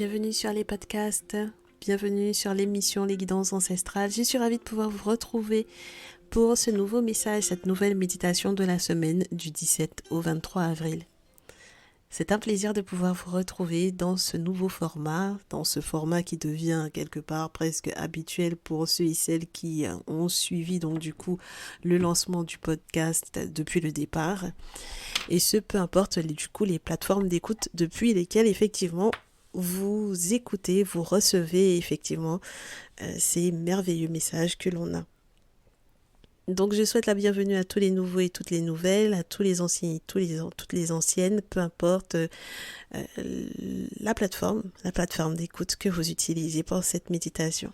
bienvenue sur les podcasts, bienvenue sur l'émission Les Guidances Ancestrales. Je suis ravie de pouvoir vous retrouver pour ce nouveau message, cette nouvelle méditation de la semaine du 17 au 23 avril. C'est un plaisir de pouvoir vous retrouver dans ce nouveau format, dans ce format qui devient quelque part presque habituel pour ceux et celles qui ont suivi donc du coup le lancement du podcast depuis le départ. Et ce, peu importe du coup les plateformes d'écoute depuis lesquelles effectivement vous écoutez, vous recevez effectivement ces merveilleux messages que l'on a. Donc je souhaite la bienvenue à tous les nouveaux et toutes les nouvelles, à tous les anciens et toutes les anciennes, peu importe la plateforme d'écoute que vous utilisez pour cette méditation.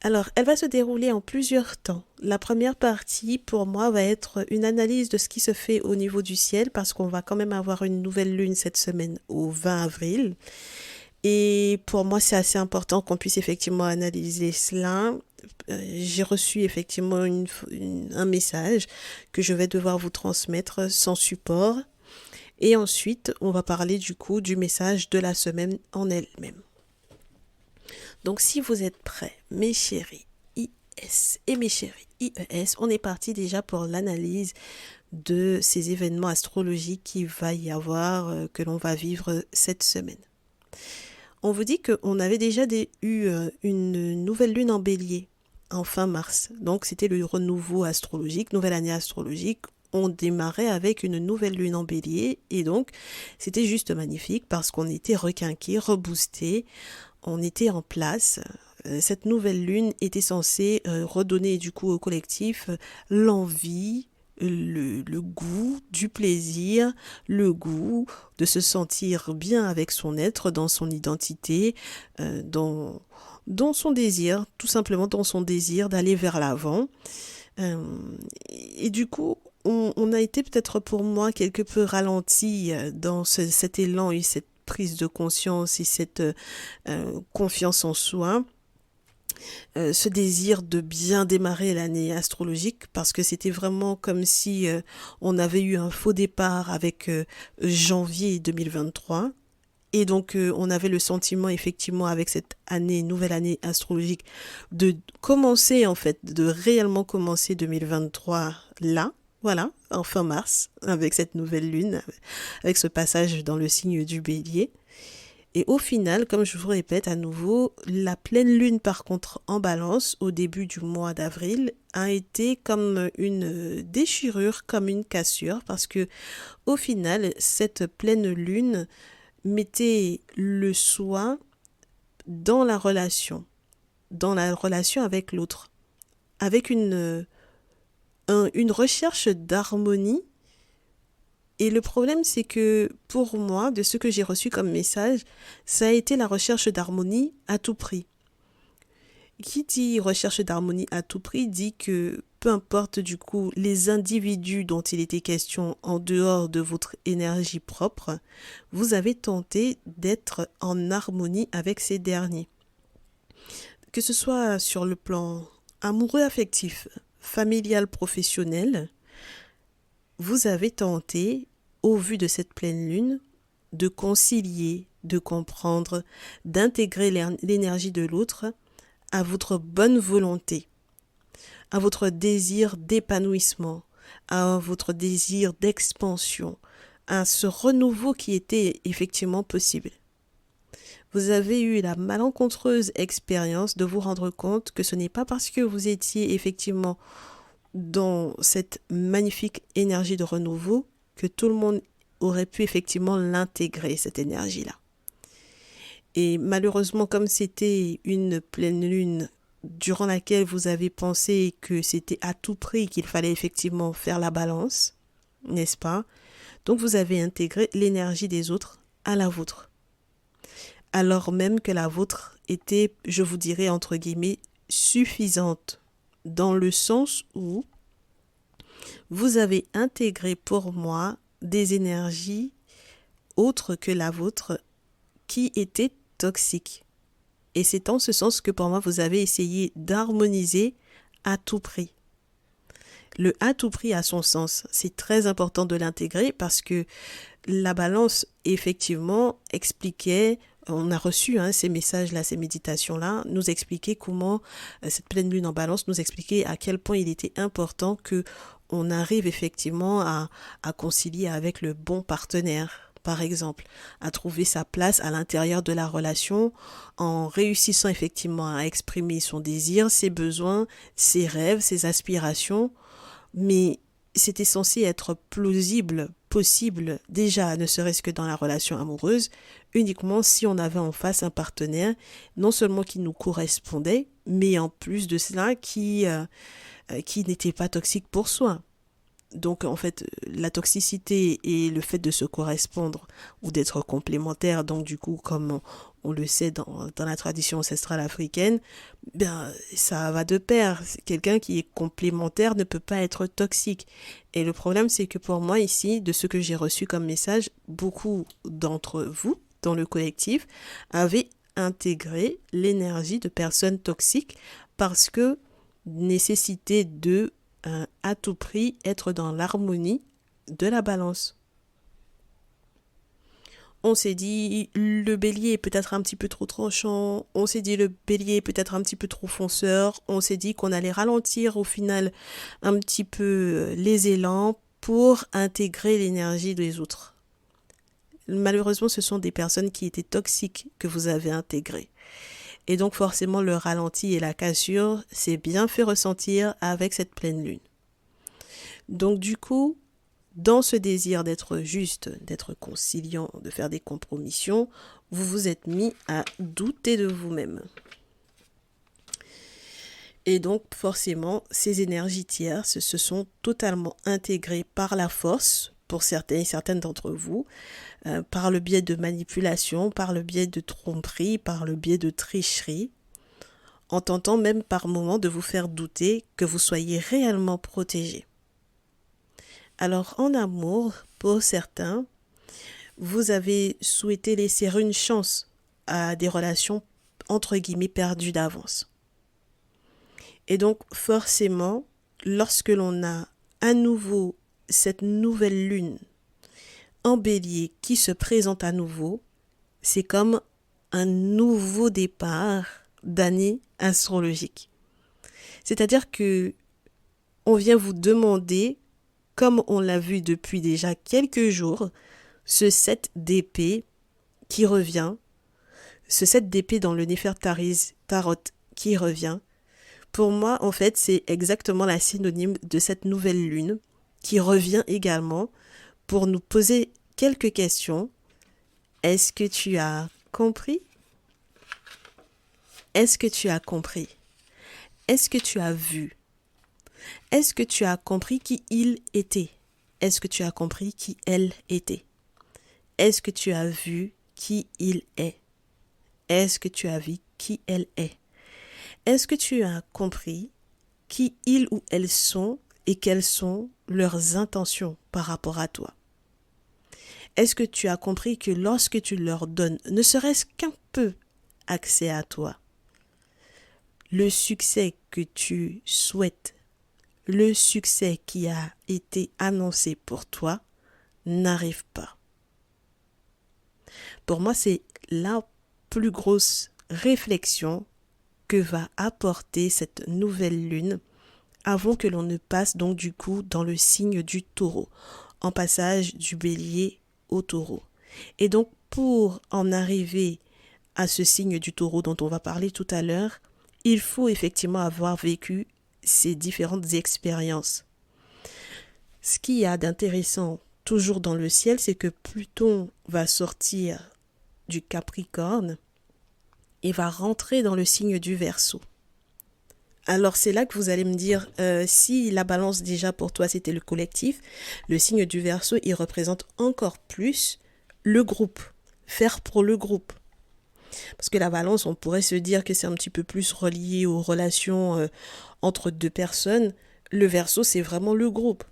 Alors, elle va se dérouler en plusieurs temps. La première partie, pour moi, va être une analyse de ce qui se fait au niveau du ciel, parce qu'on va quand même avoir une nouvelle lune cette semaine au 20 avril. Et pour moi, c'est assez important qu'on puisse effectivement analyser cela. J'ai reçu effectivement un message que je vais devoir vous transmettre sans support. Et ensuite, on va parler du coup du message de la semaine en elle-même. Donc, si vous êtes prêts, mes chéris IS et mes chéris IES, on est parti déjà pour l'analyse de ces événements astrologiques qu'il va y avoir, que l'on va vivre cette semaine. On vous dit qu'on avait déjà eu une nouvelle lune en bélier en fin mars. Donc, c'était le renouveau astrologique, nouvelle année astrologique. On démarrait avec une nouvelle lune en bélier et donc, c'était juste magnifique parce qu'on était requinqué, reboosté. On était en place. Cette nouvelle lune était censée redonner du coup au collectif l'envie, le goût du plaisir, le goût de se sentir bien avec son être, dans son identité, dans son désir, tout simplement dans son désir d'aller vers l'avant. Et du coup, on a été peut-être pour moi quelque peu ralenti dans cet élan et cette prise de conscience et cette confiance en soi, ce désir de bien démarrer l'année astrologique, parce que c'était vraiment comme si on avait eu un faux départ avec janvier 2023. Et donc, on avait le sentiment, effectivement, avec cette nouvelle année astrologique, de commencer, en fait, de réellement commencer 2023 là, voilà, en fin mars, avec cette nouvelle lune, avec ce passage dans le signe du bélier. Et au final, comme je vous répète à nouveau, la pleine lune, par contre, en balance, au début du mois d'avril, a été comme une déchirure, comme une cassure, parce que, au final, cette pleine lune mettait le soi dans la relation avec l'autre, avec une recherche d'harmonie. Et le problème, c'est que pour moi, de ce que j'ai reçu comme message, ça a été la recherche d'harmonie à tout prix. Qui dit recherche d'harmonie à tout prix dit que peu importe du coup les individus dont il était question en dehors de votre énergie propre, vous avez tenté d'être en harmonie avec ces derniers. Que ce soit sur le plan amoureux, affectif, familial, professionnel, vous avez tenté, au vu de cette pleine lune, de concilier, de comprendre, d'intégrer l'énergie de l'autre à votre bonne volonté, à votre désir d'épanouissement, à votre désir d'expansion, à ce renouveau qui était effectivement possible. Vous avez eu la malencontreuse expérience de vous rendre compte que ce n'est pas parce que vous étiez effectivement dans cette magnifique énergie de renouveau que tout le monde aurait pu effectivement l'intégrer, cette énergie-là. Et malheureusement, comme c'était une pleine lune durant laquelle vous avez pensé que c'était à tout prix qu'il fallait effectivement faire la balance, n'est-ce pas? Donc vous avez intégré l'énergie des autres à la vôtre. Alors même que la vôtre était, je vous dirais entre guillemets, suffisante, dans le sens où vous avez intégré pour moi des énergies autres que la vôtre qui étaient toxiques. Et c'est en ce sens que pour moi, vous avez essayé d'harmoniser à tout prix. Le à tout prix a son sens. C'est très important de l'intégrer parce que la balance, effectivement, expliquait on a reçu ces messages-là, ces méditations-là, nous expliquer comment cette pleine lune en balance nous expliquait à quel point il était important que on arrive effectivement à concilier avec le bon partenaire, par exemple, à trouver sa place à l'intérieur de la relation en réussissant effectivement à exprimer son désir, ses besoins, ses rêves, ses aspirations, mais c'était censé être plausible, possible, déjà ne serait-ce que dans la relation amoureuse, uniquement si on avait en face un partenaire, non seulement qui nous correspondait, mais en plus de cela qui n'était pas toxique pour soi. Donc en fait, la toxicité et le fait de se correspondre ou d'être complémentaire, donc du coup, comme on le sait dans la tradition ancestrale africaine, ben ça va de pair. Quelqu'un qui est complémentaire ne peut pas être toxique. Et le problème, c'est que pour moi ici, de ce que j'ai reçu comme message, beaucoup d'entre vous, dans le collectif, avaient intégré l'énergie de personnes toxiques parce que nécessité de à tout prix être dans l'harmonie de la balance. On s'est dit le bélier est peut-être un petit peu trop tranchant, on s'est dit le bélier est peut-être un petit peu trop fonceur, on s'est dit qu'on allait ralentir au final un petit peu les élans pour intégrer l'énergie des autres. Malheureusement, ce sont des personnes qui étaient toxiques que vous avez intégrées. Et donc forcément le ralenti et la cassure s'est bien fait ressentir avec cette pleine lune. Donc du coup, dans ce désir d'être juste, d'être conciliant, de faire des compromissions, vous vous êtes mis à douter de vous-même. Et donc forcément, ces énergies tierces se sont totalement intégrées par la force, pour certains et certaines d'entre vous, par le biais de manipulation, par le biais de tromperie, par le biais de tricherie, en tentant même par moments de vous faire douter que vous soyez réellement protégé. Alors en amour, pour certains, vous avez souhaité laisser une chance à des relations entre guillemets perdues d'avance. Et donc forcément, lorsque l'on a à nouveau cette nouvelle lune en bélier qui se présente à nouveau, c'est comme un nouveau départ d'année astrologique. C'est-à-dire que on vient vous demander, comme on l'a vu depuis déjà quelques jours, ce 7 d'épée qui revient, ce 7 d'épée dans le Néfertari Tarot qui revient. Pour moi, en fait, c'est exactement la synonyme de cette nouvelle lune qui revient également pour nous poser quelques questions. Est-ce que tu as compris? Est-ce que tu as compris? Est-ce que tu as vu? Est-ce que tu as compris qui il était? Est-ce que tu as compris qui elle était? Est-ce que tu as vu qui il est? Est-ce que tu as vu qui elle est? Est-ce que tu as compris qui ils ou elles sont et quelles sont leurs intentions par rapport à toi? Est-ce que tu as compris que lorsque tu leur donnes, ne serait-ce qu'un peu accès à toi, le succès que tu souhaites, le succès qui a été annoncé pour toi, n'arrive pas? Pour moi, c'est la plus grosse réflexion que va apporter cette nouvelle lune avant que l'on ne passe donc du coup dans le signe du taureau, en passage du bélier au taureau. Et donc pour en arriver à ce signe du taureau dont on va parler tout à l'heure, il faut effectivement avoir vécu ces différentes expériences. Ce qu'il y a d'intéressant toujours dans le ciel, c'est que Pluton va sortir du Capricorne et va rentrer dans le signe du Verseau. Alors c'est là que vous allez me dire, si la balance déjà pour toi c'était le collectif, le signe du Verseau il représente encore plus le groupe, faire pour le groupe. Parce que la balance, on pourrait se dire que c'est un petit peu plus relié aux relations entre deux personnes. Le Verseau c'est vraiment le groupe.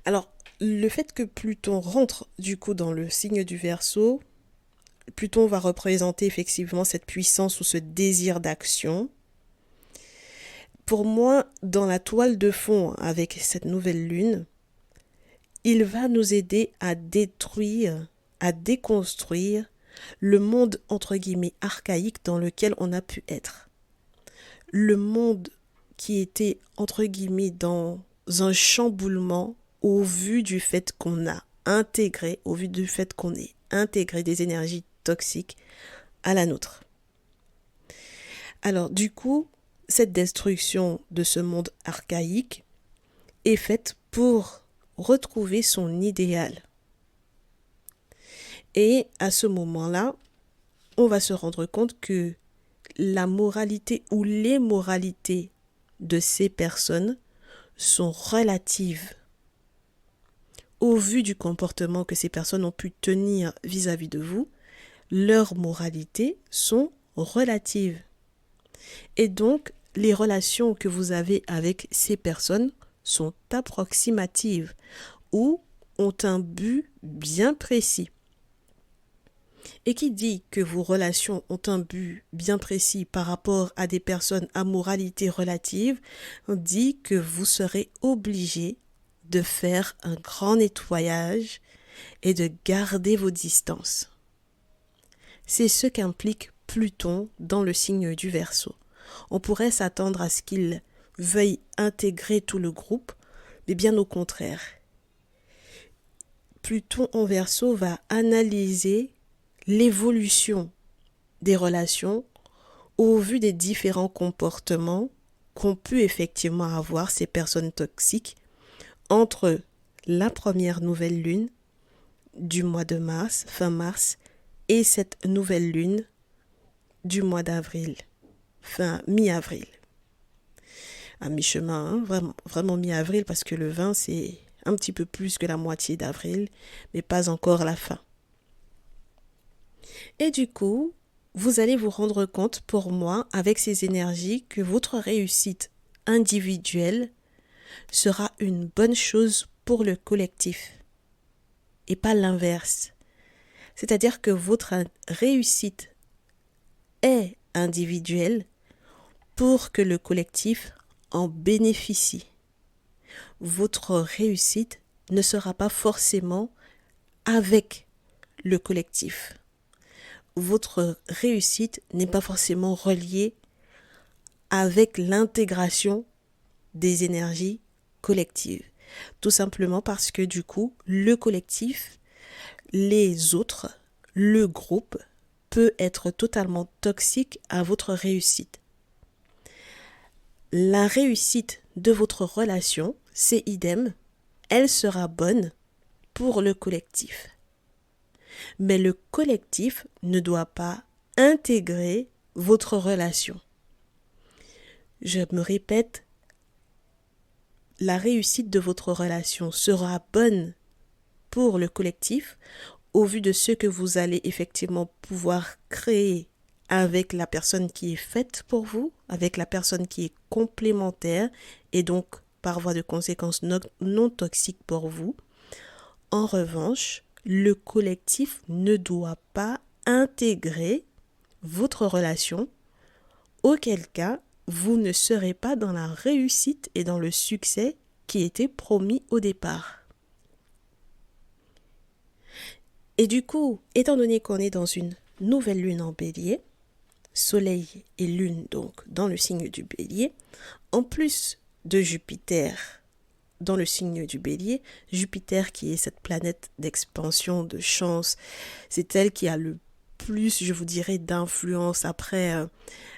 Alors le fait que Pluton rentre du coup dans le signe du Verseau, Pluton va représenter effectivement cette puissance ou ce désir d'action. Pour moi, dans la toile de fond avec cette nouvelle lune, il va nous aider à détruire, à déconstruire le monde entre guillemets archaïque dans lequel on a pu être. Le monde qui était entre guillemets dans un chamboulement au vu du fait qu'on a intégré, au vu du fait qu'on ait intégré des énergies toxiques à la nôtre. Alors du coup, cette destruction de ce monde archaïque est faite pour retrouver son idéal. Et à ce moment-là, on va se rendre compte que la moralité ou les moralités de ces personnes sont relatives. Au vu du comportement que ces personnes ont pu tenir vis-à-vis de vous, leurs moralités sont relatives. Et donc, les relations que vous avez avec ces personnes sont approximatives ou ont un but bien précis. Et qui dit que vos relations ont un but bien précis par rapport à des personnes à moralité relative, dit que vous serez obligé de faire un grand nettoyage et de garder vos distances. C'est ce qu'implique Pluton dans le signe du Verseau. On pourrait s'attendre à ce qu'il veuille intégrer tout le groupe, mais bien au contraire. Pluton en Verseau va analyser l'évolution des relations au vu des différents comportements qu'ont pu effectivement avoir ces personnes toxiques entre la première nouvelle lune du mois de mars, fin mars, et cette nouvelle lune du mois d'avril, fin mi-avril. À mi-chemin, hein, vraiment mi-avril, parce que le 20, c'est un petit peu plus que la moitié d'avril, mais pas encore la fin. Et du coup, vous allez vous rendre compte, pour moi, avec ces énergies, que votre réussite individuelle sera une bonne chose pour le collectif et pas l'inverse. C'est-à-dire que votre réussite est individuelle pour que le collectif en bénéficie. Votre réussite ne sera pas forcément avec le collectif. Votre réussite n'est pas forcément reliée avec l'intégration des énergies collectives. Tout simplement parce que du coup, le collectif, les autres, le groupe peut être totalement toxique à votre réussite. La réussite de votre relation, c'est idem, elle sera bonne pour le collectif. Mais le collectif ne doit pas intégrer votre relation. Je me répète, la réussite de votre relation sera bonne pour le collectif au vu de ce que vous allez effectivement pouvoir créer avec la personne qui est faite pour vous, avec la personne qui est complémentaire et donc par voie de conséquence non toxique pour vous. En revanche, le collectif ne doit pas intégrer votre relation, auquel cas vous ne serez pas dans la réussite et dans le succès qui était promis au départ. Et du coup, étant donné qu'on est dans une nouvelle lune en bélier, soleil et lune donc dans le signe du bélier, en plus de Jupiter dans le signe du bélier, Jupiter qui est cette planète d'expansion, de chance, c'est elle qui a le plus, je vous dirais, d'influence après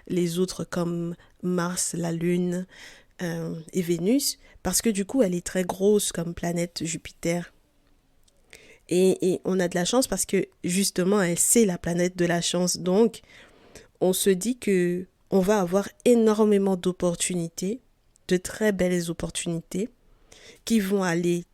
les autres comme Mars, la Lune et Vénus, parce que du coup elle est très grosse comme planète Jupiter. Et on a de la chance parce que justement c'est la planète de la chance, donc on se dit que on va avoir énormément d'opportunités, de très belles opportunités qui vont aller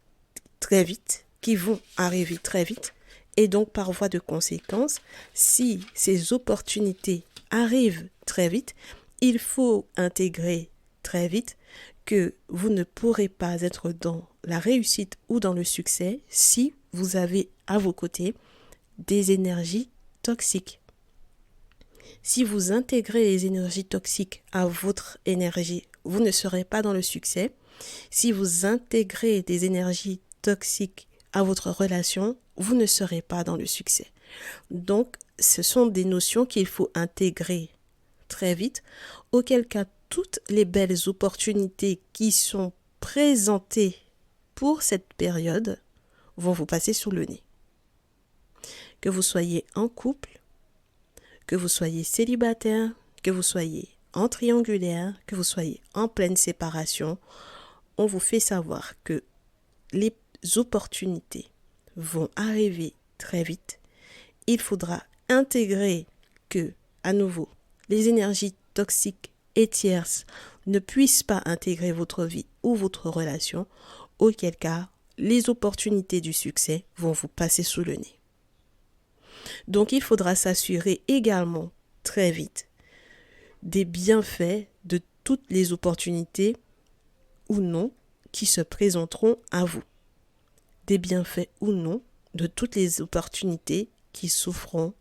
très vite, qui vont arriver très vite. Et donc, par voie de conséquence, si ces opportunités arrivent très vite, il faut intégrer très vite que vous ne pourrez pas être dans la réussite ou dans le succès si vous avez à vos côtés des énergies toxiques. Si vous intégrez les énergies toxiques à votre énergie, vous ne serez pas dans le succès. Si vous intégrez des énergies toxiques à votre relation, vous ne serez pas dans le succès. Donc, ce sont des notions qu'il faut intégrer très vite, auquel cas toutes les belles opportunités qui sont présentées pour cette période vont vous passer sous le nez. Que vous soyez en couple, que vous soyez célibataire, que vous soyez en triangulaire, que vous soyez en pleine séparation, on vous fait savoir que les opportunités vont arriver très vite. Il faudra intégrer que, à nouveau, les énergies toxiques et tierces ne puissent pas intégrer votre vie ou votre relation, auquel cas les opportunités du succès vont vous passer sous le nez. Donc il faudra s'assurer également très vite des bienfaits de toutes les opportunités ou non qui se présenteront à vous. Des bienfaits ou non de toutes les opportunités qui s'offriront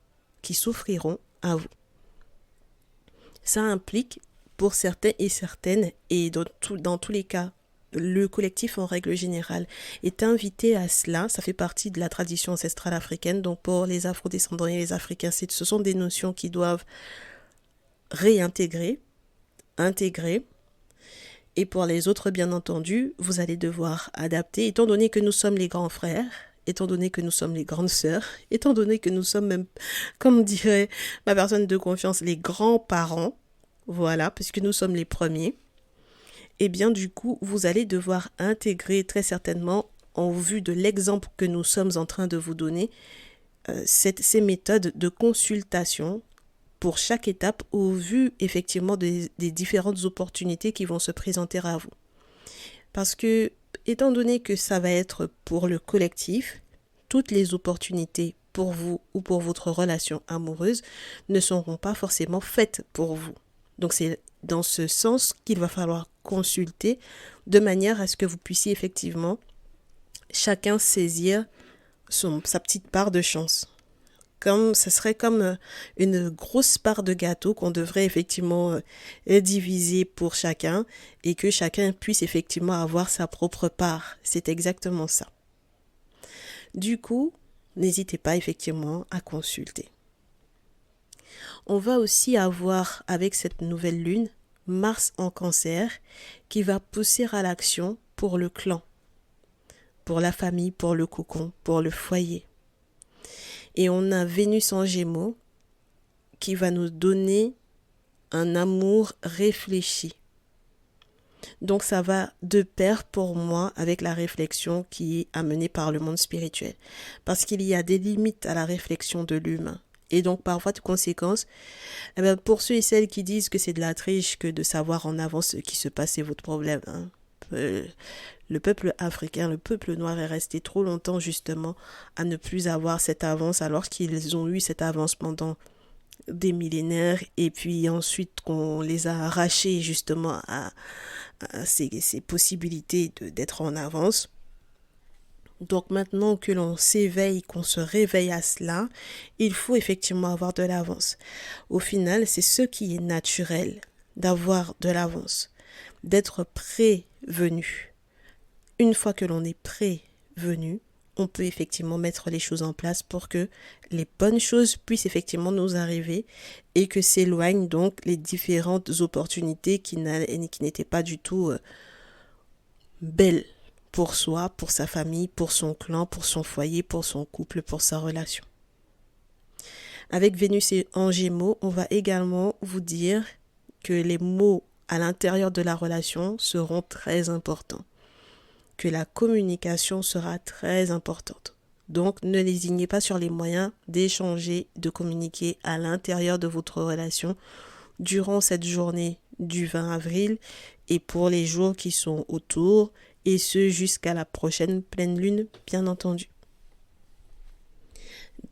à vous. Ça implique pour certains et certaines, et dans tous les cas, le collectif en règle générale est invité à cela. Ça fait partie de la tradition ancestrale africaine. Donc pour les afrodescendants et les Africains, ce sont des notions qui doivent réintégrer, intégrer. Et pour les autres, bien entendu, vous allez devoir adapter, étant donné que nous sommes les grands frères, étant donné que nous sommes les grandes sœurs, étant donné que nous sommes même, comme dirait ma personne de confiance, les grands-parents, voilà, puisque nous sommes les premiers, et bien du coup, vous allez devoir intégrer très certainement, en vue de l'exemple que nous sommes en train de vous donner, ces méthodes de consultation pour chaque étape au vu effectivement des différentes opportunités qui vont se présenter à vous. Parce que, étant donné que ça va être pour le collectif, toutes les opportunités pour vous ou pour votre relation amoureuse ne seront pas forcément faites pour vous. Donc c'est dans ce sens qu'il va falloir consulter de manière à ce que vous puissiez effectivement chacun saisir sa petite part de chance. Ce serait comme une grosse part de gâteau qu'on devrait effectivement diviser pour chacun et que chacun puisse effectivement avoir sa propre part. C'est exactement ça. Du coup, n'hésitez pas effectivement à consulter. On va aussi avoir avec cette nouvelle lune Mars en Cancer qui va pousser à l'action pour le clan, pour la famille, pour le cocon, pour le foyer. Et on a Vénus en Gémeaux qui va nous donner un amour réfléchi. Donc ça va de pair pour moi avec la réflexion qui est amenée par le monde spirituel. Parce qu'il y a des limites à la réflexion de l'humain. Et donc par voie de conséquence, pour ceux et celles qui disent que c'est de la triche que de savoir en avance ce qui se passe, c'est votre problème. Le peuple africain, le peuple noir est resté trop longtemps justement à ne plus avoir cette avance alors qu'ils ont eu cette avance pendant des millénaires et puis ensuite qu'on les a arrachés justement à ces possibilités d'être en avance. Donc maintenant que l'on s'éveille, qu'on se réveille à cela, il faut effectivement avoir de l'avance. Au final, c'est ce qui est naturel d'avoir de l'avance, d'être prévenu. Une fois que l'on est prévenu, on peut effectivement mettre les choses en place pour que les bonnes choses puissent effectivement nous arriver et que s'éloignent donc les différentes opportunités qui n'étaient pas du tout belles pour soi, pour sa famille, pour son clan, pour son foyer, pour son couple, pour sa relation. Avec Vénus en Gémeaux, on va également vous dire que les mots à l'intérieur de la relation seront très importants, que la communication sera très importante. Donc, ne lésignez pas sur les moyens d'échanger, de communiquer à l'intérieur de votre relation durant cette journée du 20 avril et pour les jours qui sont autour, et ce jusqu'à la prochaine pleine lune, bien entendu.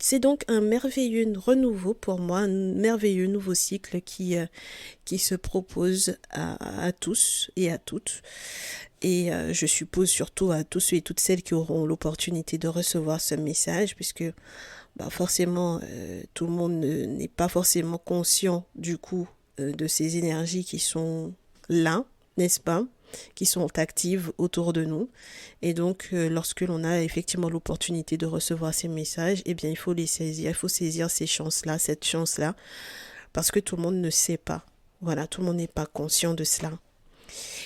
C'est donc un merveilleux renouveau pour moi, un merveilleux nouveau cycle qui se propose à tous et à toutes. Et je suppose surtout à tous ceux et toutes celles qui auront l'opportunité de recevoir ce message, puisque forcément tout le monde n'est pas forcément conscient du coup de ces énergies qui sont là, n'est-ce pas ? qui sont actives autour de nous. Et donc, lorsque l'on a effectivement l'opportunité de recevoir ces messages, eh bien, il faut les saisir, il faut saisir ces chances-là, cette chance-là, parce que tout le monde ne sait pas. Voilà, tout le monde n'est pas conscient de cela.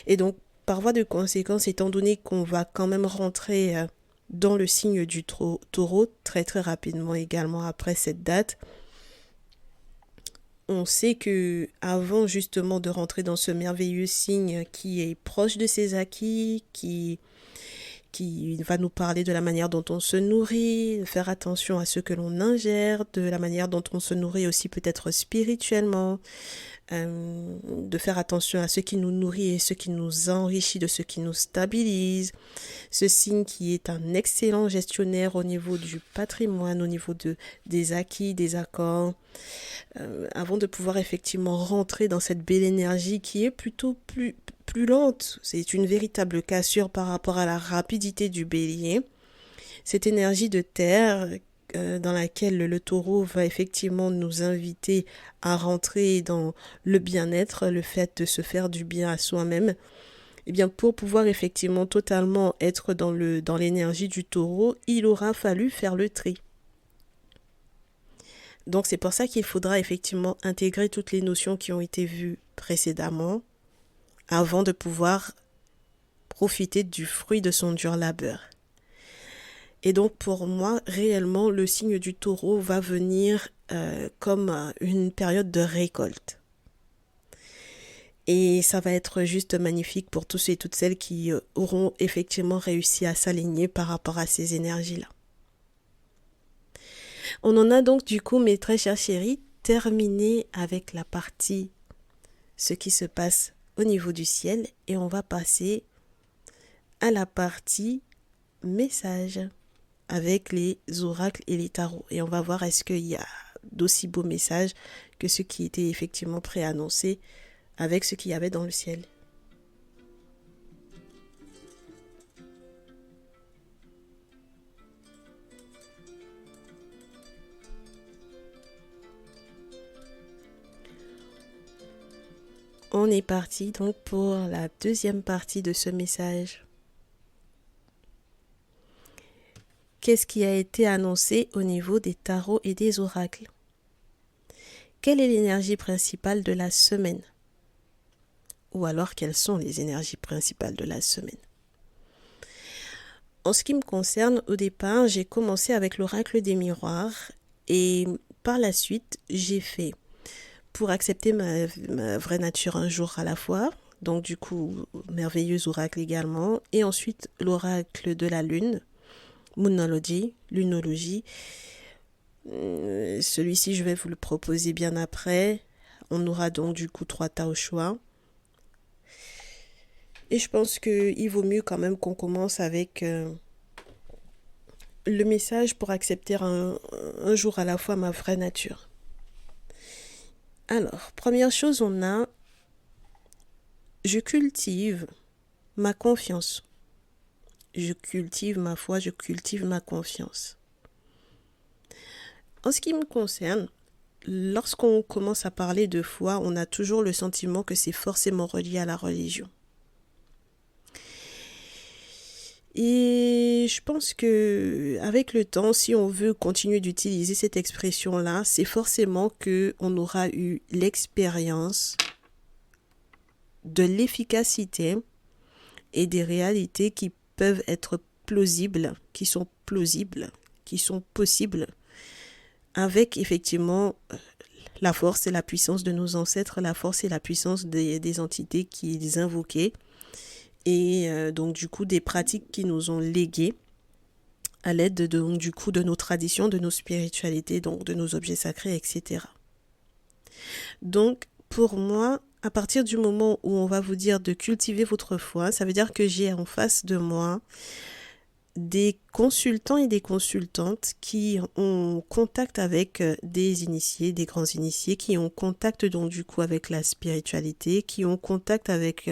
Et donc, par voie de conséquence, étant donné qu'on va quand même rentrer dans le signe du taureau très très rapidement également après cette date, on sait que avant justement de rentrer dans ce merveilleux signe qui est proche de ses acquis, qui va nous parler de la manière dont on se nourrit, de faire attention à ce que l'on ingère, de la manière dont on se nourrit aussi peut-être spirituellement, de faire attention à ce qui nous nourrit et ce qui nous enrichit, de ce qui nous stabilise. Ce signe qui est un excellent gestionnaire au niveau du patrimoine, au niveau des acquis, des accords, avant de pouvoir effectivement rentrer dans cette belle énergie qui est plutôt plus lente. C'est une véritable cassure par rapport à la rapidité du bélier. Cette énergie de terre dans laquelle le taureau va effectivement nous inviter à rentrer dans le bien-être, le fait de se faire du bien à soi-même, eh bien pour pouvoir effectivement totalement être dans l'énergie du taureau, il aura fallu faire le tri. Donc c'est pour ça qu'il faudra effectivement intégrer toutes les notions qui ont été vues précédemment avant de pouvoir profiter du fruit de son dur labeur. Et donc pour moi, réellement, le signe du taureau va venir comme une période de récolte. Et ça va être juste magnifique pour tous et toutes celles qui auront effectivement réussi à s'aligner par rapport à ces énergies-là. On en a donc du coup, mes très chers chéris, terminé avec la partie ce qui se passe au niveau du ciel et on va passer à la partie message avec les oracles et les tarots. Et on va voir est-ce qu'il y a d'aussi beaux messages que ceux qui étaient effectivement préannoncés avec ce qu'il y avait dans le ciel. On est parti donc pour la deuxième partie de ce message. Qu'est-ce qui a été annoncé au niveau des tarots et des oracles? Quelle est l'énergie principale de la semaine? Ou alors, quelles sont les énergies principales de la semaine? En ce qui me concerne, au départ, j'ai commencé avec l'oracle des miroirs et par la suite, j'ai fait pour accepter ma vraie nature un jour à la fois. Donc du coup, merveilleux oracle également. Et ensuite, l'oracle de la lune. Moonology, lunologie. Celui-ci, je vais vous le proposer bien après. On aura donc du coup 3 tas au choix. Et je pense qu'il vaut mieux quand même qu'on commence avec le message pour accepter un jour à la fois ma vraie nature. Alors, première chose, on a « Je cultive ma confiance ». Je cultive ma foi, je cultive ma confiance. En ce qui me concerne, lorsqu'on commence à parler de foi, on a toujours le sentiment que c'est forcément relié à la religion. Et je pense que avec le temps, si on veut continuer d'utiliser cette expression-là, c'est forcément qu'on aura eu l'expérience de l'efficacité et des réalités qui peuvent être plausibles, qui sont possibles, avec effectivement la force et la puissance de nos ancêtres, la force et la puissance des entités qu'ils invoquaient, et donc du coup des pratiques qui nous ont léguées à l'aide de nos traditions, de nos spiritualités, donc de nos objets sacrés, etc. Donc pour moi, à partir du moment où on va vous dire de cultiver votre foi, ça veut dire que j'ai en face de moi des consultants et des consultantes qui ont contact avec des initiés, des grands initiés, qui ont contact donc du coup avec la spiritualité, qui ont contact avec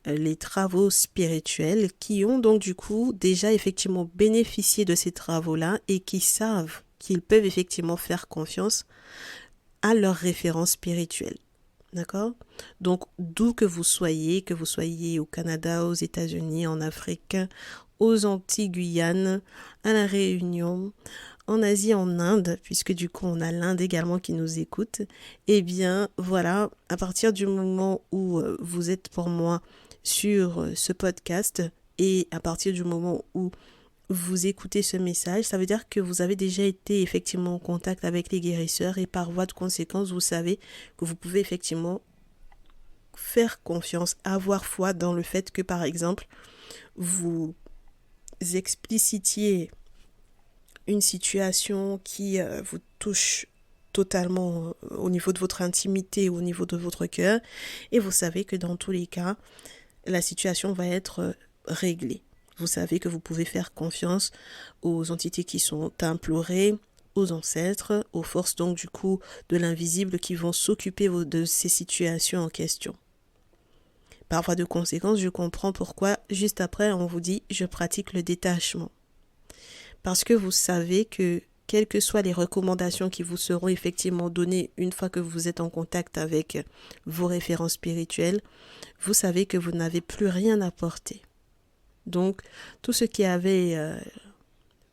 les travaux spirituels, qui ont donc du coup déjà effectivement bénéficié de ces travaux-là et qui savent qu'ils peuvent effectivement faire confiance à leurs références spirituelles. D'accord? Donc, d'où que vous soyez au Canada, aux États-Unis, en Afrique, aux Antilles, Guyane, à La Réunion, en Asie, en Inde, puisque du coup on a l'Inde également qui nous écoute, eh bien voilà, à partir du moment où vous êtes pour moi sur ce podcast et à partir du moment où vous écoutez ce message, ça veut dire que vous avez déjà été effectivement en contact avec les guérisseurs et par voie de conséquence, vous savez que vous pouvez effectivement faire confiance, avoir foi dans le fait que par exemple, vous explicitiez une situation qui vous touche totalement au niveau de votre intimité, au niveau de votre cœur, et vous savez que dans tous les cas, la situation va être réglée. Vous savez que vous pouvez faire confiance aux entités qui sont implorées, aux ancêtres, aux forces donc du coup de l'invisible qui vont s'occuper de ces situations en question. Par voie de conséquence, je comprends pourquoi juste après on vous dit je pratique le détachement. Parce que vous savez que quelles que soient les recommandations qui vous seront effectivement données une fois que vous êtes en contact avec vos références spirituelles, vous savez que vous n'avez plus rien à porter. Donc, tout ce qui avait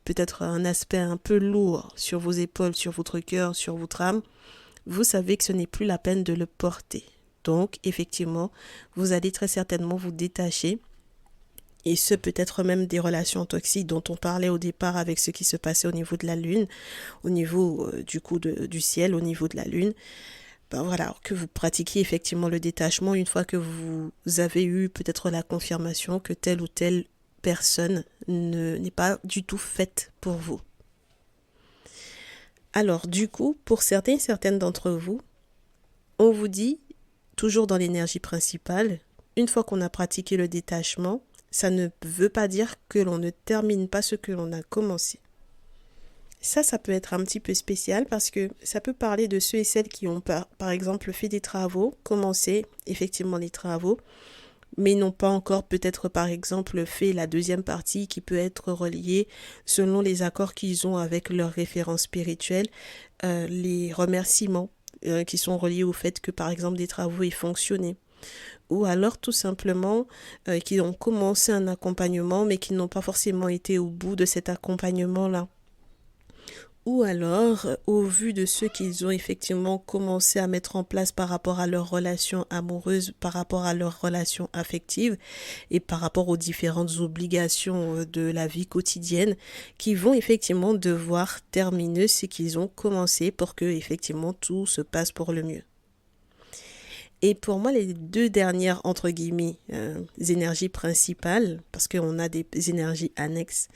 peut-être un aspect un peu lourd sur vos épaules, sur votre cœur, sur votre âme, vous savez que ce n'est plus la peine de le porter. Donc, effectivement, vous allez très certainement vous détacher. Et ce peut-être même des relations toxiques dont on parlait au départ avec ce qui se passait au niveau de la Lune, au niveau du coup du ciel, au niveau de la Lune. Ben voilà, que vous pratiquiez effectivement le détachement une fois que vous avez eu peut-être la confirmation que telle ou telle personne n'est pas du tout faite pour vous. Alors du coup, pour certaines d'entre vous, on vous dit, toujours dans l'énergie principale, une fois qu'on a pratiqué le détachement, ça ne veut pas dire que l'on ne termine pas ce que l'on a commencé. Ça peut être un petit peu spécial parce que ça peut parler de ceux et celles qui ont par exemple fait des travaux, commencé effectivement les travaux, mais n'ont pas encore peut-être par exemple fait la deuxième partie qui peut être reliée selon les accords qu'ils ont avec leurs références spirituelles, les remerciements qui sont reliés au fait que par exemple des travaux aient fonctionné. Ou alors tout simplement qui ont commencé un accompagnement mais qui n'ont pas forcément été au bout de cet accompagnement-là. Ou alors, au vu de ce qu'ils ont effectivement commencé à mettre en place par rapport à leurs relations amoureuses, par rapport à leurs relations affectives et par rapport aux différentes obligations de la vie quotidienne, qui vont effectivement devoir terminer ce qu'ils ont commencé pour que effectivement tout se passe pour le mieux. Et pour moi, les deux dernières, entre guillemets, énergies principales, parce qu'on a des énergies annexes,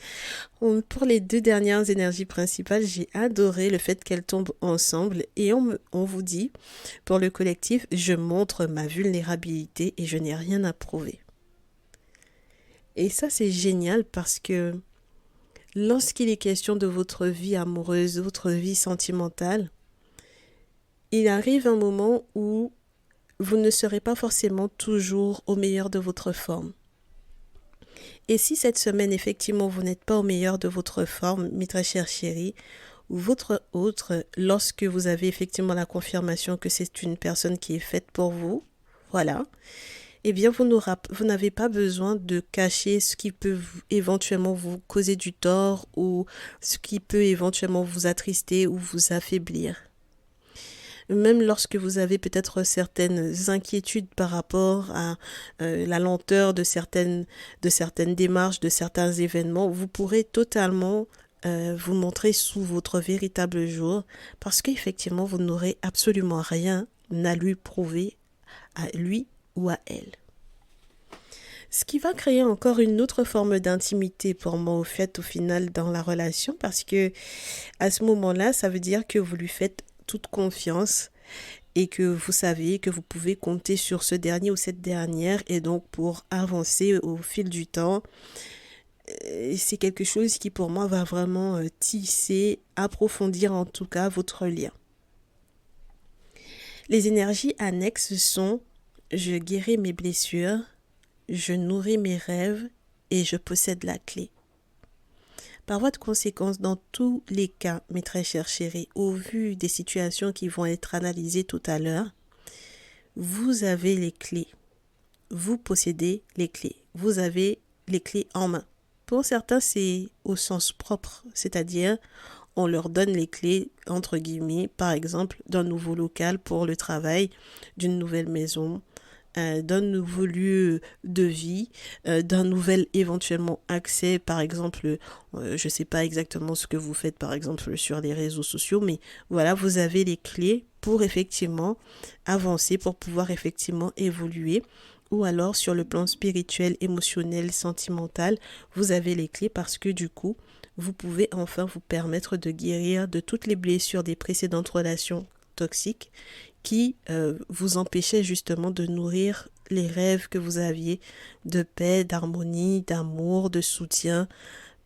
pour les deux dernières énergies principales, j'ai adoré le fait qu'elles tombent ensemble et on vous dit, pour le collectif, je montre ma vulnérabilité et je n'ai rien à prouver. Et ça, c'est génial parce que lorsqu'il est question de votre vie amoureuse, votre vie sentimentale, il arrive un moment où vous ne serez pas forcément toujours au meilleur de votre forme. Et si cette semaine, effectivement, vous n'êtes pas au meilleur de votre forme, mes très chers chéris, ou votre autre, lorsque vous avez effectivement la confirmation que c'est une personne qui est faite pour vous, voilà, eh bien, vous n'avez pas besoin de cacher ce qui peut éventuellement vous causer du tort ou ce qui peut éventuellement vous attrister ou vous affaiblir. Même lorsque vous avez peut-être certaines inquiétudes par rapport à la lenteur de certaines démarches, de certains événements, vous pourrez totalement vous montrer sous votre véritable jour parce qu'effectivement, vous n'aurez absolument rien à lui prouver, à lui ou à elle. Ce qui va créer encore une autre forme d'intimité pour moi au final dans la relation parce que à ce moment-là, ça veut dire que vous lui faites toute confiance et que vous savez que vous pouvez compter sur ce dernier ou cette dernière et donc pour avancer au fil du temps, c'est quelque chose qui pour moi va vraiment tisser, approfondir en tout cas votre lien. Les énergies annexes sont je guéris mes blessures, je nourris mes rêves et je possède la clé. Par voie de conséquence, dans tous les cas, mes très chers chéris, au vu des situations qui vont être analysées tout à l'heure, vous avez les clés. Vous possédez les clés. Vous avez les clés en main. Pour certains, c'est au sens propre, c'est-à-dire on leur donne les clés, entre guillemets, par exemple, d'un nouveau local pour le travail, d'une nouvelle maison, d'un nouveau lieu de vie, d'un nouvel éventuellement accès, par exemple, je ne sais pas exactement ce que vous faites, par exemple, sur les réseaux sociaux, mais voilà, vous avez les clés pour effectivement avancer, pour pouvoir effectivement évoluer. Ou alors sur le plan spirituel, émotionnel, sentimental, vous avez les clés parce que du coup, vous pouvez enfin vous permettre de guérir de toutes les blessures des précédentes relations toxiques qui vous empêchaient justement de nourrir les rêves que vous aviez de paix, d'harmonie, d'amour, de soutien,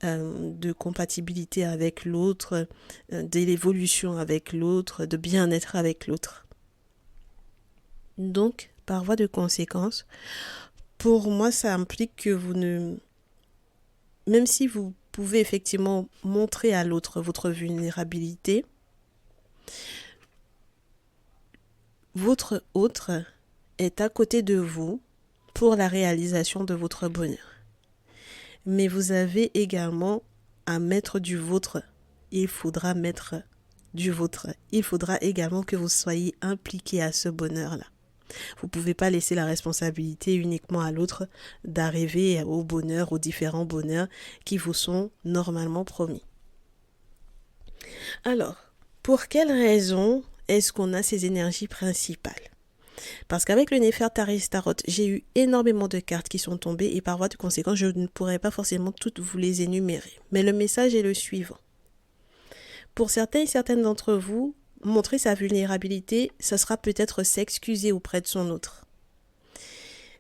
de compatibilité avec l'autre, de l'évolution avec l'autre, de bien-être avec l'autre. Donc, par voie de conséquence, pour moi, ça implique que vous ne... Même si vous pouvez effectivement montrer à l'autre votre vulnérabilité, votre autre est à côté de vous pour la réalisation de votre bonheur. Mais vous avez également à mettre du vôtre. Il faudra mettre du vôtre. Il faudra également que vous soyez impliqué à ce bonheur-là. Vous ne pouvez pas laisser la responsabilité uniquement à l'autre d'arriver au bonheur, aux différents bonheurs qui vous sont normalement promis. Alors, pour quelles raisons est-ce qu'on a ces énergies principales ? Parce qu'avec le Néfertari Tarot, j'ai eu énormément de cartes qui sont tombées et par voie de conséquence, je ne pourrais pas forcément toutes vous les énumérer. Mais le message est le suivant. Pour certains et certaines d'entre vous, montrer sa vulnérabilité, ça sera peut-être s'excuser auprès de son autre.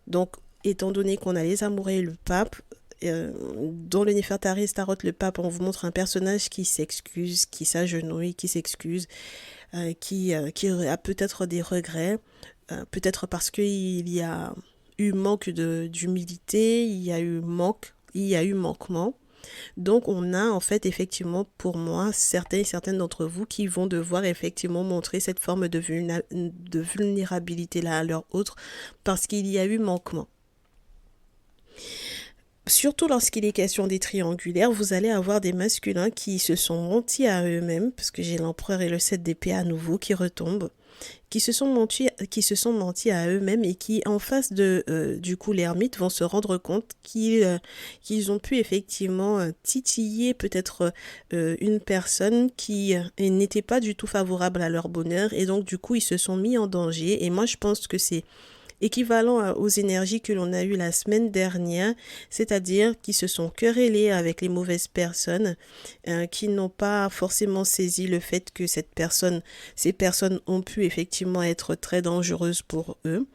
Donc, étant donné qu'on a les amoureux et le pape, dans le Néfertari Tarot, le pape, on vous montre un personnage qui s'excuse, qui s'agenouille, qui s'excuse, qui a peut-être des regrets, peut-être parce qu'il y a eu manque d'humilité, il y a eu manquement. Donc on a en fait effectivement pour moi certains et certaines d'entre vous qui vont devoir effectivement montrer cette forme de vulnérabilité là à leur autre parce qu'il y a eu manquement. Surtout lorsqu'il est question des triangulaires, vous allez avoir des masculins qui se sont mentis à eux-mêmes, parce que j'ai l'empereur et le 7 d'épée à nouveau qui retombent, qui se sont mentis à eux-mêmes et qui, en face de du coup l'ermite, vont se rendre compte qu'ils ont pu effectivement titiller peut-être une personne qui n'était pas du tout favorable à leur bonheur et donc du coup ils se sont mis en danger. Et moi je pense que c'est équivalent aux énergies que l'on a eues la semaine dernière, c'est-à-dire qui se sont querellés avec les mauvaises personnes, qui n'ont pas forcément saisi le fait que ces personnes ont pu effectivement être très dangereuses pour eux,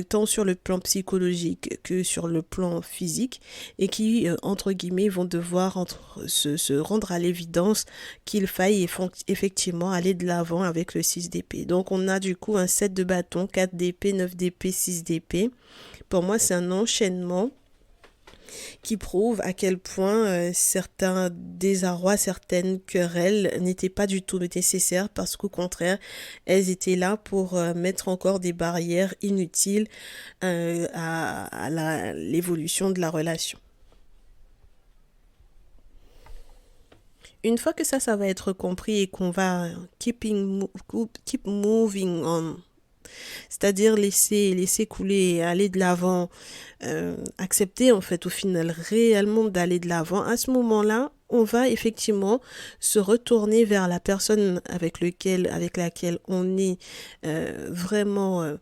tant sur le plan psychologique que sur le plan physique, et qui, entre guillemets, vont devoir se rendre à l'évidence qu'il faille effectivement aller de l'avant avec le 6 d'épée. Donc on a du coup un 7 de bâton, 4 d'épée, 9 d'épée, 6 d'épée. Pour moi, c'est un enchaînement qui prouve à quel point certains désarrois, certaines querelles n'étaient pas du tout nécessaires parce qu'au contraire, elles étaient là pour mettre encore des barrières inutiles à l'évolution de la relation. Une fois que ça va être compris et qu'on va keep moving on, c'est-à-dire laisser couler et aller de l'avant, accepter en fait au final réellement d'aller de l'avant, à ce moment-là, on va effectivement se retourner vers la personne avec laquelle on est vraiment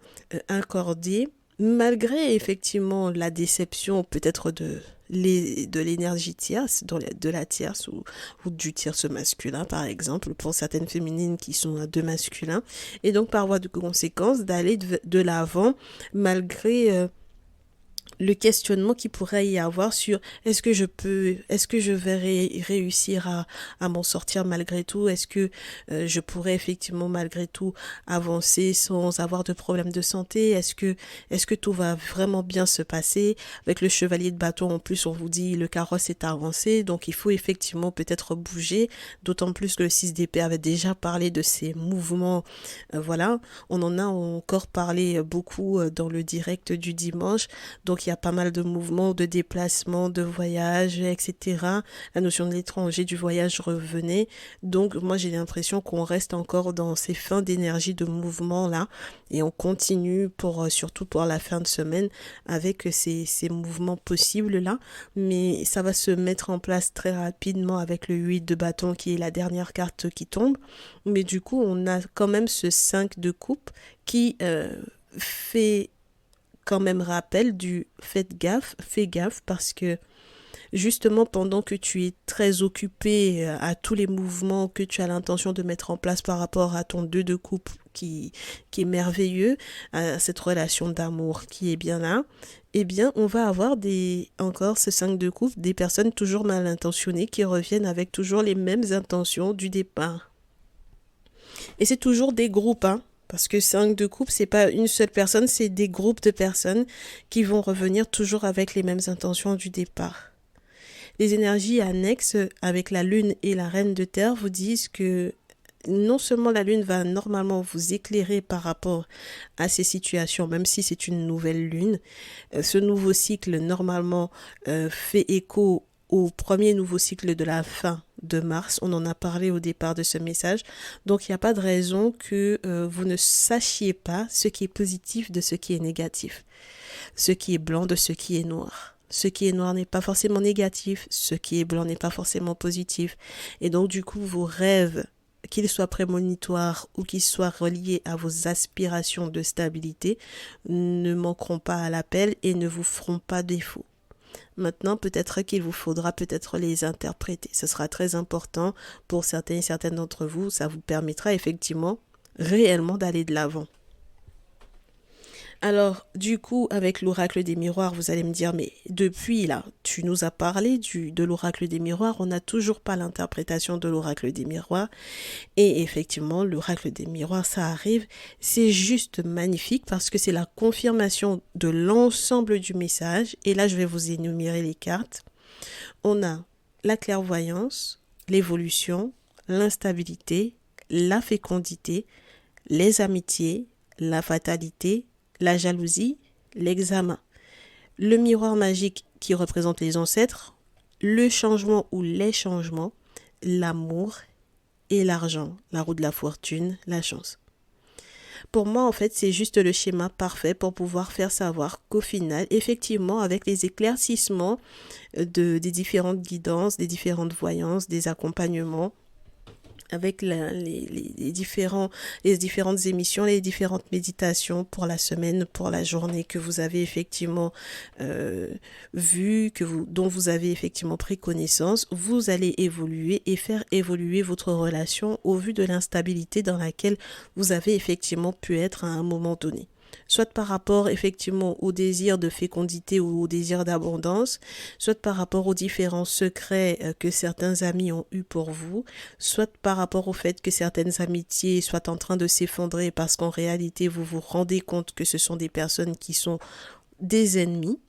accordé, malgré effectivement la déception peut-être de l'énergie tierce, de la tierce ou du tierce masculin par exemple, pour certaines féminines qui sont deux masculins, et donc par voie de conséquence d'aller de l'avant malgré le questionnement qu'il pourrait y avoir sur est-ce que je vais réussir à m'en sortir malgré tout, est-ce que je pourrais effectivement malgré tout avancer sans avoir de problème de santé, est-ce que tout va vraiment bien se passer. Avec le chevalier de bâton en plus on vous dit le carrosse est avancé, donc il faut effectivement peut-être bouger, d'autant plus que le 6 d'épée avait déjà parlé de ces mouvements, voilà, on en a encore parlé beaucoup dans le direct du dimanche, donc il y a pas mal de mouvements, de déplacements, de voyages, etc. La notion de l'étranger, du voyage revenait. Donc moi j'ai l'impression qu'on reste encore dans ces fins d'énergie de mouvement là et on continue surtout pour la fin de semaine avec ces mouvements possibles là. Mais ça va se mettre en place très rapidement avec le 8 de bâton qui est la dernière carte qui tombe. Mais du coup on a quand même ce 5 de coupe qui fait quand même rappel du fais gaffe parce que justement pendant que tu es très occupé à tous les mouvements que tu as l'intention de mettre en place par rapport à ton 2 de coupe qui est merveilleux, à cette relation d'amour qui est bien là, eh bien on va avoir encore ce 5 de coupe, des personnes toujours mal intentionnées qui reviennent avec toujours les mêmes intentions du départ. Et c'est toujours des groupes, hein. Parce que 5 de coupe, c'est pas une seule personne, c'est des groupes de personnes qui vont revenir toujours avec les mêmes intentions du départ. Les énergies annexes avec la lune et la reine de terre vous disent que non seulement la lune va normalement vous éclairer par rapport à ces situations, même si c'est une nouvelle lune, ce nouveau cycle normalement fait écho au premier nouveau cycle de la fin de mars. On en a parlé au départ de ce message. Donc, il n'y a pas de raison que vous ne sachiez pas ce qui est positif de ce qui est négatif. Ce qui est blanc de ce qui est noir. Ce qui est noir n'est pas forcément négatif. Ce qui est blanc n'est pas forcément positif. Et donc, du coup, vos rêves, qu'ils soient prémonitoires ou qu'ils soient reliés à vos aspirations de stabilité, ne manqueront pas à l'appel et ne vous feront pas défaut. Maintenant, peut-être qu'il vous faudra peut-être les interpréter. Ce sera très important pour certains et certaines d'entre vous. Ça vous permettra effectivement, réellement d'aller de l'avant. Alors, du coup, avec l'oracle des miroirs, vous allez me dire, mais depuis là, tu nous as parlé de l'oracle des miroirs, on n'a toujours pas l'interprétation de l'oracle des miroirs. Et effectivement, l'oracle des miroirs, ça arrive. C'est juste magnifique parce que c'est la confirmation de l'ensemble du message. Et là, je vais vous énumérer les cartes. On a la clairvoyance, l'évolution, l'instabilité, la fécondité, les amitiés, la fatalité, la jalousie, l'examen, le miroir magique qui représente les ancêtres, le changement ou les changements, l'amour et l'argent, la roue de la fortune, la chance. Pour moi, en fait, c'est juste le schéma parfait pour pouvoir faire savoir qu'au final, effectivement, avec les éclaircissements des différentes guidances, des différentes voyances, des accompagnements, avec les différentes émissions, les différentes méditations pour la semaine, pour la journée que vous avez effectivement dont vous avez effectivement pris connaissance, vous allez évoluer et faire évoluer votre relation au vu de l'instabilité dans laquelle vous avez effectivement pu être à un moment donné. Soit par rapport effectivement au désir de fécondité ou au désir d'abondance, soit par rapport aux différents secrets que certains amis ont eus pour vous, soit par rapport au fait que certaines amitiés soient en train de s'effondrer parce qu'en réalité vous vous rendez compte que ce sont des personnes qui sont des ennemis.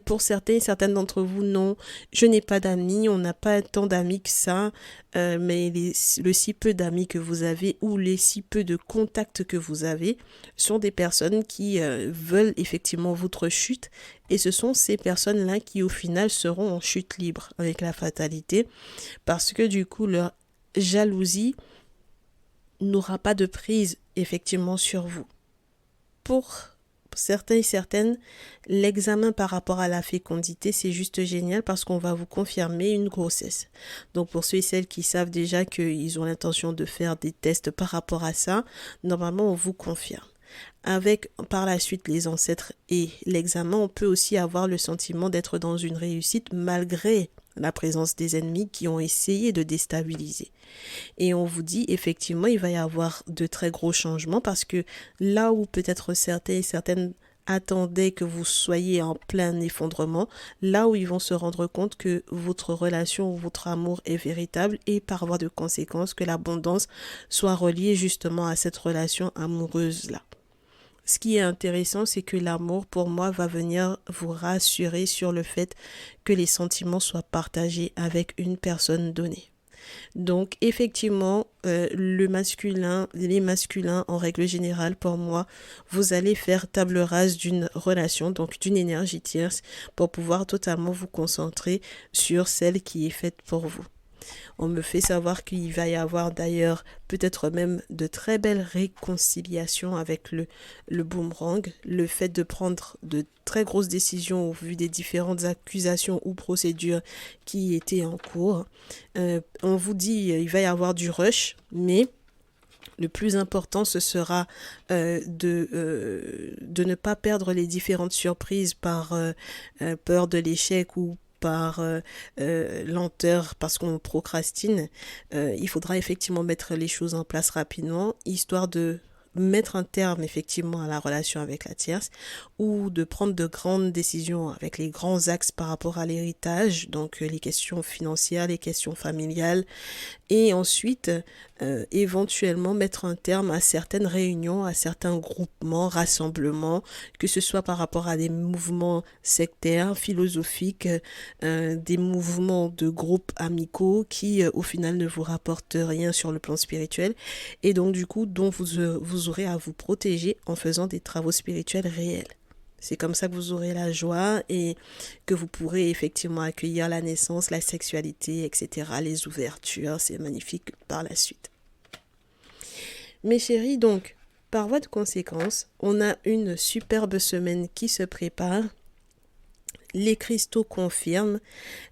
Pour certaines d'entre vous, non, je n'ai pas d'amis, on n'a pas tant d'amis que ça, mais le si peu d'amis que vous avez ou les si peu de contacts que vous avez sont des personnes qui veulent effectivement votre chute et ce sont ces personnes-là qui au final seront en chute libre avec la fatalité parce que du coup leur jalousie n'aura pas de prise effectivement sur vous. Pour certains et certaines, l'examen par rapport à la fécondité, c'est juste génial parce qu'on va vous confirmer une grossesse. Donc pour ceux et celles qui savent déjà qu'ils ont l'intention de faire des tests par rapport à ça, normalement on vous confirme. Avec par la suite les ancêtres et l'examen, on peut aussi avoir le sentiment d'être dans une réussite malgré la présence des ennemis qui ont essayé de déstabiliser. Et on vous dit effectivement il va y avoir de très gros changements parce que là où peut-être certains et certaines attendaient que vous soyez en plein effondrement, là où ils vont se rendre compte que votre relation ou votre amour est véritable et par voie de conséquence que l'abondance soit reliée justement à cette relation amoureuse-là. Ce qui est intéressant, c'est que l'amour, pour moi, va venir vous rassurer sur le fait que les sentiments soient partagés avec une personne donnée. Donc, effectivement, le masculin, les masculins, en règle générale, pour moi, vous allez faire table rase d'une relation, donc d'une énergie tierce, pour pouvoir totalement vous concentrer sur celle qui est faite pour vous. On me fait savoir qu'il va y avoir d'ailleurs peut-être même de très belles réconciliations avec le boomerang. Le fait de prendre de très grosses décisions au vu des différentes accusations ou procédures qui étaient en cours. On vous dit il va y avoir du rush, mais le plus important, ce sera de ne pas perdre les différentes surprises par peur de l'échec ou par lenteur parce qu'on procrastine. Il faudra effectivement mettre les choses en place rapidement, histoire de mettre un terme effectivement à la relation avec la tierce ou de prendre de grandes décisions avec les grands axes par rapport à l'héritage, donc les questions financières, les questions familiales, et ensuite éventuellement mettre un terme à certaines réunions, à certains groupements, rassemblements, que ce soit par rapport à des mouvements sectaires, philosophiques, des mouvements de groupes amicaux qui au final ne vous rapportent rien sur le plan spirituel et donc du coup dont vous aurez à vous protéger en faisant des travaux spirituels réels. C'est comme ça que vous aurez la joie et que vous pourrez effectivement accueillir la naissance, la sexualité, etc., les ouvertures. C'est magnifique par la suite. Mes chéris, donc, par voie de conséquence, on a une superbe semaine qui se prépare. Les cristaux confirment.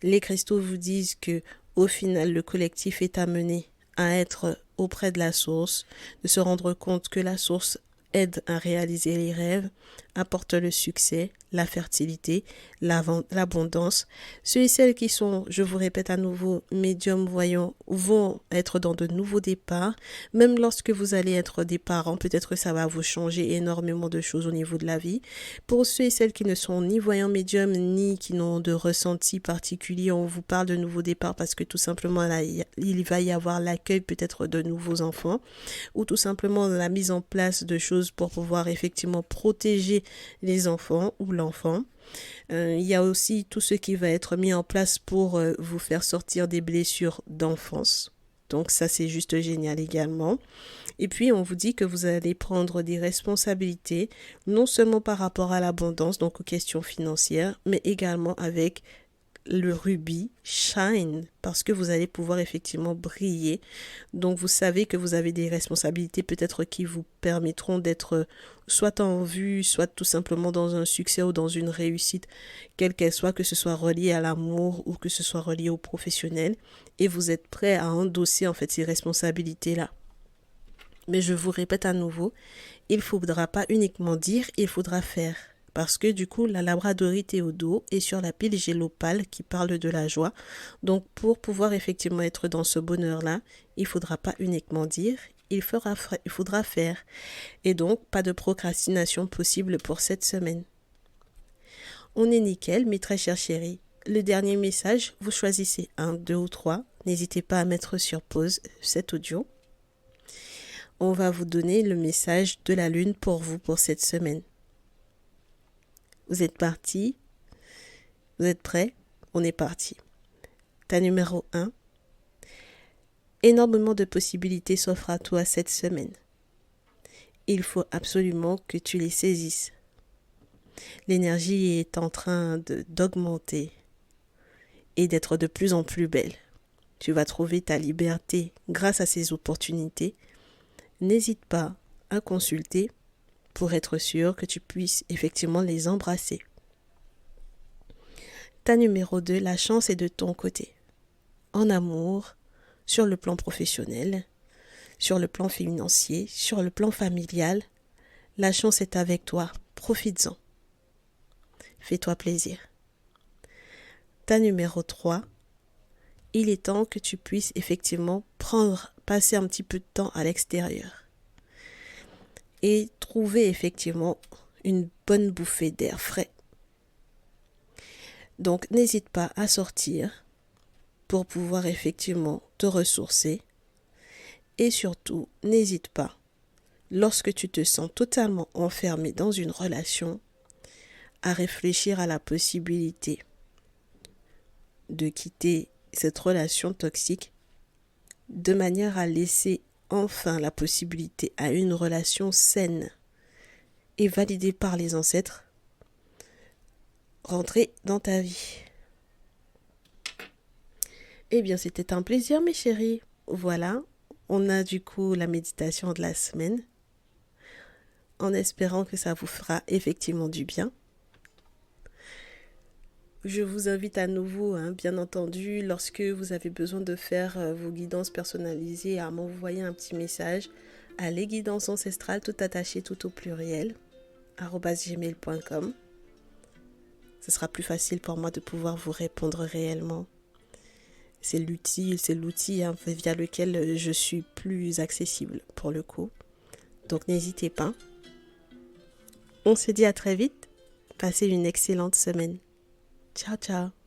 Les cristaux vous disent que, au final, le collectif est amené à être auprès de la source, de se rendre compte que la source aide à réaliser les rêves, apporte le succès, la fertilité, l'abondance. Ceux et celles qui sont, je vous répète à nouveau, médiums voyants, vont être dans de nouveaux départs. Même lorsque vous allez être des parents, peut-être que ça va vous changer énormément de choses au niveau de la vie. Pour ceux et celles qui ne sont ni voyants médiums, ni qui n'ont de ressenti particulier, on vous parle de nouveaux départs parce que tout simplement, là, il va y avoir l'accueil peut-être de nouveaux enfants ou tout simplement la mise en place de choses pour pouvoir effectivement protéger les enfants ou l'enfant. Il y a aussi tout ce qui va être mis en place pour vous faire sortir des blessures d'enfance. Donc ça, c'est juste génial également. Et puis, on vous dit que vous allez prendre des responsabilités, non seulement par rapport à l'abondance, donc aux questions financières, mais également avec le rubis shine parce que vous allez pouvoir effectivement briller. Donc vous savez que vous avez des responsabilités peut-être qui vous permettront d'être soit en vue, soit tout simplement dans un succès ou dans une réussite, quelle qu'elle soit, que ce soit relié à l'amour ou que ce soit relié au professionnel. Et vous êtes prêt à endosser en fait ces responsabilités-là. Mais je vous répète à nouveau, il ne faudra pas uniquement dire, il faudra faire. Parce que du coup, la labradorite est au dos et sur la pile, j'ai l'opale qui parle de la joie. Donc, pour pouvoir effectivement être dans ce bonheur-là, il ne faudra pas uniquement dire, il faudra faire. Et donc, pas de procrastination possible pour cette semaine. On est nickel, mes très chers chéris. Le dernier message, vous choisissez 1, 2 ou 3. N'hésitez pas à mettre sur pause cet audio. On va vous donner le message de la lune pour vous pour cette semaine. Vous êtes partis? Vous êtes prêts? On est parti. Ta numéro 1. Énormément de possibilités s'offrent à toi cette semaine. Il faut absolument que tu les saisisses. L'énergie est en train d'augmenter et d'être de plus en plus belle. Tu vas trouver ta liberté grâce à ces opportunités. N'hésite pas à consulter pour être sûr que tu puisses effectivement les embrasser. Ta numéro 2, la chance est de ton côté. En amour, sur le plan professionnel, sur le plan financier, sur le plan familial, la chance est avec toi. Profites-en. Fais-toi plaisir. Ta numéro 3, il est temps que tu puisses effectivement passer un petit peu de temps à l'extérieur. Et trouver effectivement une bonne bouffée d'air frais. Donc n'hésite pas à sortir pour pouvoir effectivement te ressourcer. Et surtout, n'hésite pas, lorsque tu te sens totalement enfermé dans une relation, à réfléchir à la possibilité de quitter cette relation toxique de manière à laisser enfin la possibilité à une relation saine et validée par les ancêtres rentrer dans ta vie. Eh bien, c'était un plaisir, mes chéris. Voilà, on a du coup la méditation de la semaine, en espérant que ça vous fera effectivement du bien. Je vous invite à nouveau, bien entendu, lorsque vous avez besoin de faire vos guidances personnalisées, à m'envoyer un petit message à lesguidancesancestrales, tout attaché, tout au pluriel, @gmail.com. Ce sera plus facile pour moi de pouvoir vous répondre réellement. C'est l'outil via lequel je suis plus accessible pour le coup. Donc n'hésitez pas. On se dit à très vite. Passez une excellente semaine. Ciao, ciao.